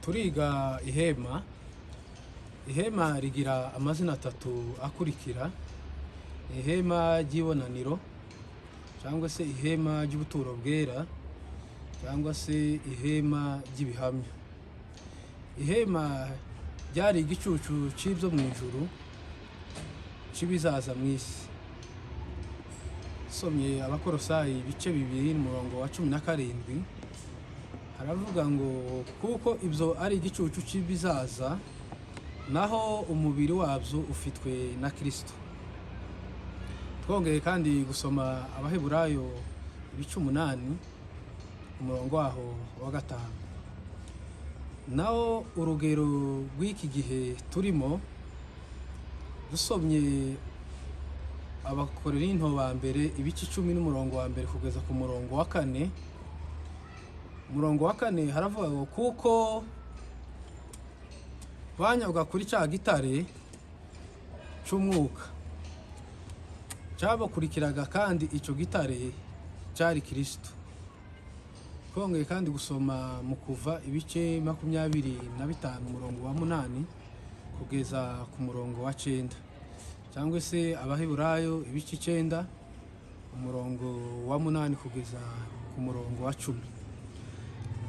turiga ihema. Ihema rigira amazina atatu akurikira: ihema ry'ibonaniro, cyangwa se ihema ry'ubuturo bwera, cyangwa se ihema ry'ibihamya. Ihema ryari igicucu c'ibyo mu ijuru c'ibizaza mu isi. Somye Abakolosayi ibice 2 umurongo wa 17 haravuga ngo kuko ibyo ari igicucu cy'ibizaza, naho umubiri wabyo ufitwe na Kristo. Twongeye kandi gusoma Abaheburayo ibice 8 umurongo waho wa 5. Naho urugero rw'iki gihe turimo, dusomye Abakorinto ba mbere ibice 10 n'umurongo wa mbere kugeza ku murongo wa 4. Umurongo wa 4 haravuga ngo kuko banyabwa kuri cya gitare cy'umwuka cyabakurikiraga, kandi icyo gitare cyari Kristo. Twongeye kandi gusoma mu Kuva ibice 25 umurongo wa 8 kugeza ku murongo wa 9, cyangwa se Abaheburayo ibice 9 umurongo wa 8 kugeza ku murongo wa 10.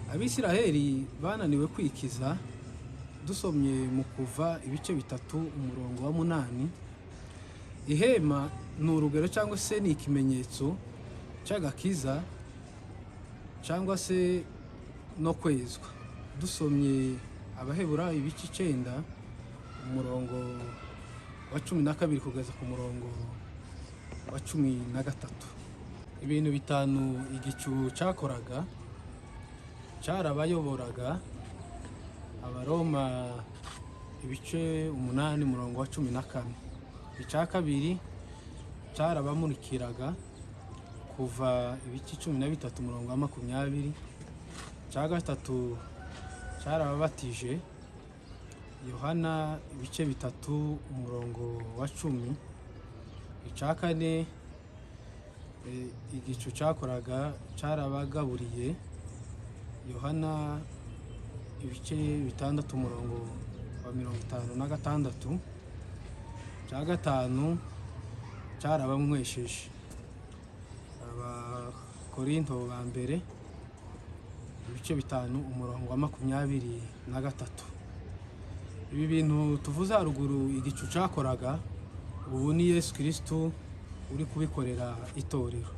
Abisiraheli bananiwe kwikiza. Dusomye mu Kuva ibice 3 umurongo wa 8. Ihema ni urugero cyangwa se ni ikimenyetso cy'agakiza cyangwa se no kwezwa. Dusomye Abaheburayo ibice 9 umurongo wa 12 kugeza ku murongo wa 13. Ibintu bitanu igicu cyakoraga cyarabayoboraga. Abaroma ibice 8 umurongo wa 14. Icya kabiri cyarabamurikiraga. Kuva ibice 13 umurongo wa 20. Icya gatatu cyarababatije. Yohana ibice 3 umurongo wa 10. Icya kane igicu cyakoraga cyarabagaburiye. Yohana ibice 6 umurongo wa 56. Icya gatanu cyarabamwesheje. Abakorinto ba mbere ibice 5 umurongo wa 23. Ibi bintu tuvuze haruguru igicu cyakoraga, ubu ni Yesu Kristo uri kubikorera itorero.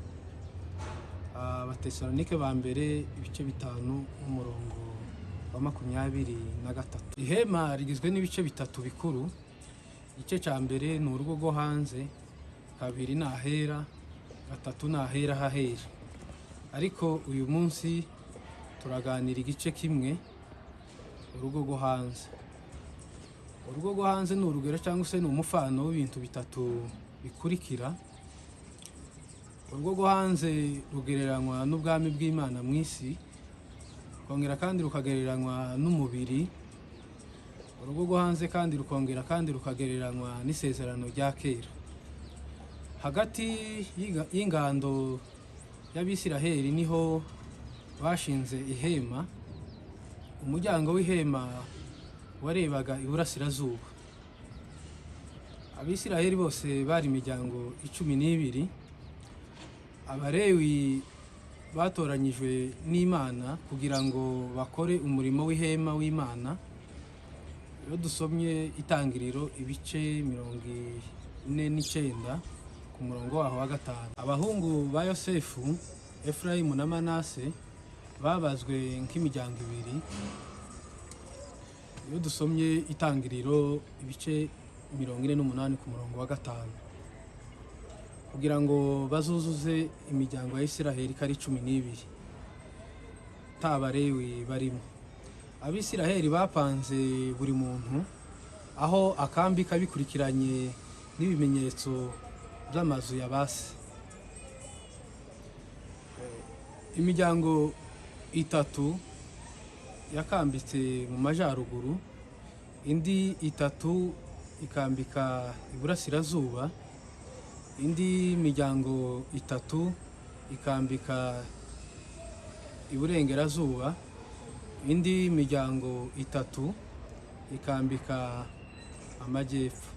Abatesalonike ba mbere ibice 5 umurongo wa 23. Ihema rigizwe n'ibice 3 bikuru. Igice cya mbere ni urugo rwo hanze, kabiri ni ahera, gatatu ni ahera hahera. Ariko uyu munsi turaganira igice kimwe, urugo rwo hanze. Urugo rwo hanze ni urugero cyangwa se ni umufano w'ibintu bitatu bikurikira. Urugo rwo hanze rugereranywa n'ubwami bw'Imana mu isi, kongera kandi rukagereranywa n'umubiri. Urugo rwo hanze kandi rukongera kandi rukagereranywa n'isezerano rya kera. Hagati y'ingando y'Abisiraheli niho bashinze ihema. Umuryango w'ihema warebaga iburasirazuba. Abisiraheli bose bari imiryango 12. Abalewi batoranyijwe n'Imana kugira ngo bakore umurimo w'ihema w'Imana. Iyo dusomye Itangiriro ibice 49 ku murongo waho wa 5. Abahungu ba Yosefu, Efurayimu na Manase, babazwe nk'imiryango 2. Iyo dusomye Itangiriro ibice 48 ku murongo wa 5, kugira ngo bazuzuze imiryango ya Isiraheli kari 12, Abalewi barimo. Abisiraheli bapanze buri muntu aho akambika bikurikiranye n'ibimenyetso by'amazu ya base. Imiryango 3 yakambitse mu majyaruguru, indi 3 ikambika iburasirazuba, indi miryango 3 ikambika iburengerazuba, indi miryango itatu ikambika amajyepfo.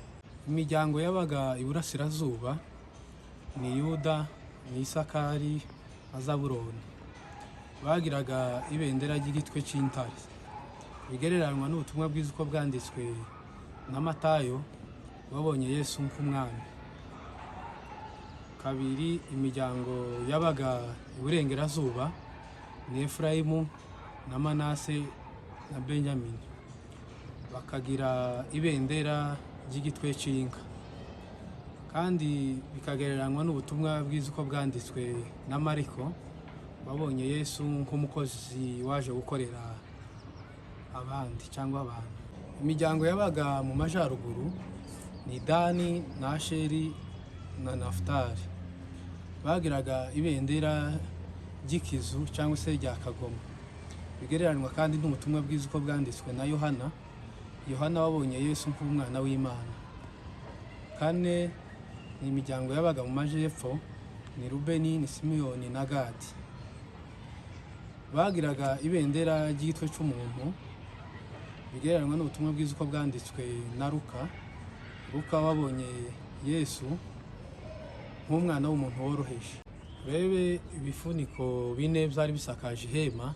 Imiryango yabaga iburasirazuba ni Yuda, ni Isakari na Zabuloni. Bagiraga ibendera ry'igitwe cy'intare bigereranywa n'ubutumwa bwiza uko bwanditswe na Matayo, babonye Yesu nk'umwami. Kabiri, imiryango yabaga iburengerazuba ni Efurayimu na Manase na Benyamini, bakagira ibendera ry'igitwe cy'inka, kandi bikagereranywa n'ubutumwa bwiza uko bwanditswe na Mariko, babonye Yesu nk'umukozi waje gukorera abandi cyangwa abantu. Imiryango yabaga mu majyaruguru ni Dani na Asheri na Nafutali, bagiraga ibendera ry'ikizu cyangwa se rya kagoma, bigereranywa kandi n'ubutumwa bwiza uko bwanditswe na Yohana. Yohana wabonye Yesu nk'umwana w'Imana. Kane, ni imiryango yabaga mu majyepfo ni Rubeni, ni Simiyoni na Gadi, bagiraga ibendera ry'igitwe cy'umuntu, bigereranywa n'ubutumwa bwiza uko bwanditswe na Luka. Luka wabonye Yesu nk'umwana w'umuntu woroheje. Urebe ibifuniko bine byari bisakaje ihema.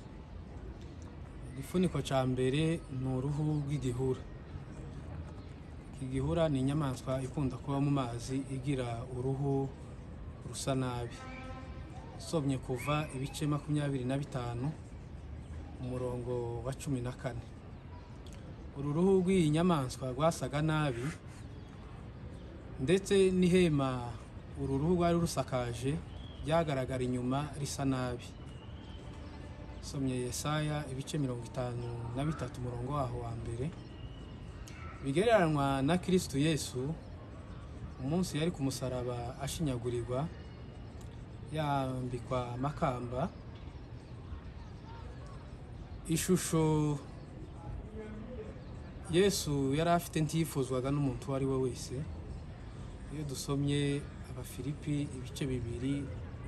Igifuniko cya mbere ni uruhu rw'igihura. Igihura ni inyamaswa ikunda kuba mu mazi, igira uruhu rusa nabi. Usomye Kuva ibice 25 umurongo wa 14. Uru ruhu rw'iyi nyamaswa rwasaga nabi, ndetse n'ihema uru ruhu rwari rusakaje ryagaragara inyuma risa nabi. Usomye Yesaya ibice 53 umurongo waho wa mbere. Bigereranywa na Kristo Yesu umunsi yari ku musaraba ashinyagurirwa, yambikwa amakamba. Ishusho Yesu yari afite ntifuzwaga n'umuntu uwo ari we wese. Iyo dusomye Abafilipi ibice 2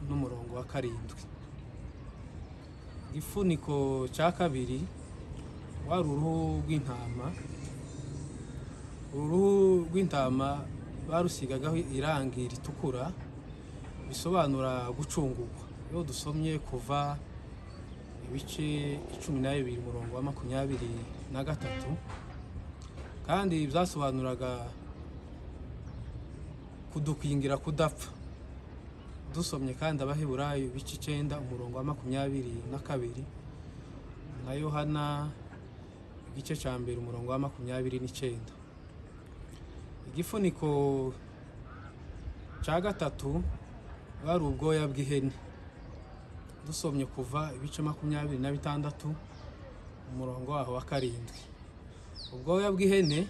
n'umurongo wa 7. Igifuniko cya kabiri wari uruhu rw'intama. Uruhu rw'intama barusigagaho irangi ritukura, bisobanura gucungurwa. Iyo dusomye Kuva ibice 12 umurongo wa 23, kandi byasobanuraga kudukingira kudapfa. Dusomye kandi Abaheburayo ibice 9 umurongo wa 22 na Yohana igice cya mbere umurongo wa 29. Igifuniko cya gatatu bari ubwoya bw'ihene. Dusomye Kuva ibice 26 umurongo waho wa 7. Ubwoya bw'ihene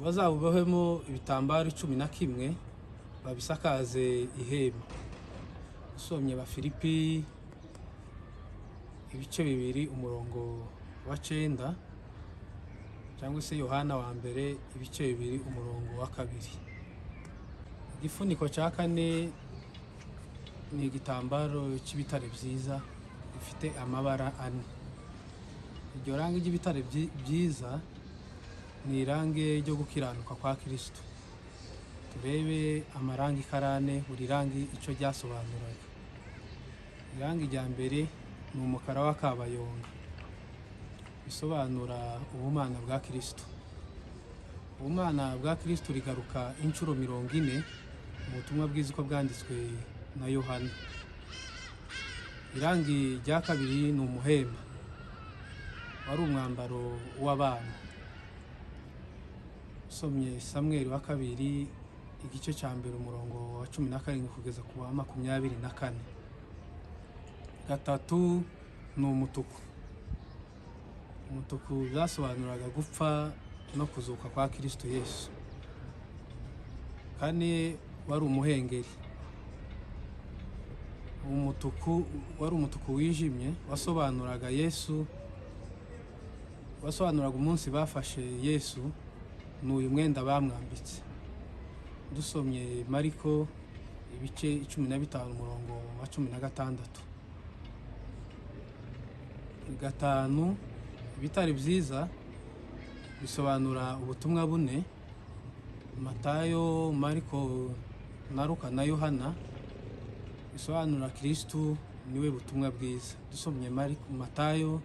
bazabubohemo ibitambaro 11 babisakaze ihema. Usomye Abafilipi ibice 2 umurongo wa 9, cyangwa se Yohana wa mbere ibice 2 umurongo wa 2. Igifuniko cya kane ni igitambaro cy'ibitare byiza bifite amabara 4. Iryo rangi ry'ibitare byiza ni irangi ryo gukiranuka kwa Kristo. Turebe amarangi karane, buri rangi icyo ryasobanuraga. Irangi rya mbere ni umukara wa kabayonga, bisobanura ubumana bwa Kristo. Ubumana bwa Kristo rigaruka inshuro 40 mu butumwa bwiza uko bwanditswe na Yohana. Irangi rya kabiri ni umuhemba, wari umwambaro w'abana. Usomye Samweli wa kabiri igice cya mbere umurongo wa 17 kugeza ku wa 24. Gatatu ni umutuku. Umutuku byasobanuraga gupfa no kuzuka kwa Kristo Yesu. Kane wari umuhengeri. Umutuku wari umutuku wijimye, wasobanuraga Yesu, wasobanuraga umunsi bafashe Yesu n'uyu mwenda bamwambitse. Dusomye Mariko ibice 15 umurongo wa 16. gatanu ibitari byiza bisobanura ubutumwa bune: Matayo, Mariko na Luka na Yohana bisobanura Kristu niwe butumwa bwiza. Dusomye Matayo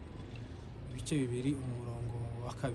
ibice 2 umurongo wa 2.